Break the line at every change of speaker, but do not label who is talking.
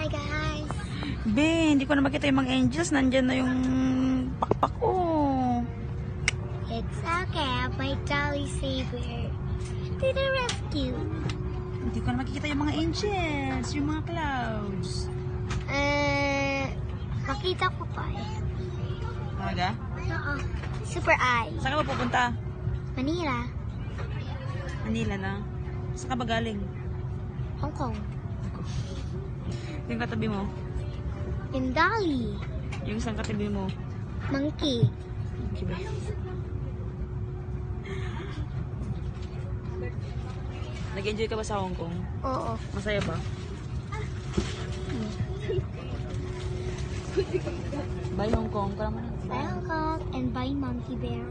Hi guys!
Be, hindi ko na makita yung mga angels. Nandyan na yung pakpak ko.
It's okay, my Jolly Savior to the rescue.
Hindi ko na makikita yung mga angels, yung mga clouds.
Makita ko pa eh.
Talaga?
Oo. Super eye.
Saan ka ba pupunta?
Manila.
Manila na. Saan ka ba galing?
Hong Kong.
Yung katabi mo?
Yung Dolly.
Yung isang katabi mo?
Monkey.
Kiba. Nag-enjoy ka ba sa Hong Kong?
Oo.
Masaya ba? Bye Hong Kong. Ka naman.
Bye Hong Kong and bye Monkey Bear.